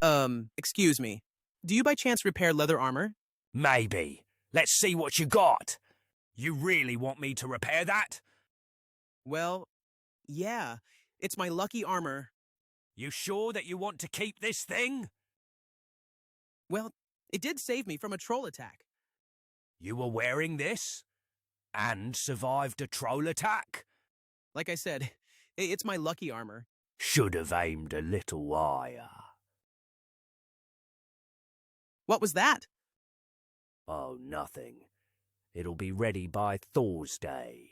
Excuse me. Do you by chance repair leather armor? Maybe. Let's see what you got. You really want me to repair that? Well, yeah. It's my lucky armor. You sure that you want to keep this thing? Well, it did save me from a troll attack. You were wearing this? And survived a troll attack? Like I said, it's my lucky armor. Should have aimed a little higher. What was that? Oh, nothing. It'll be ready by Thursday.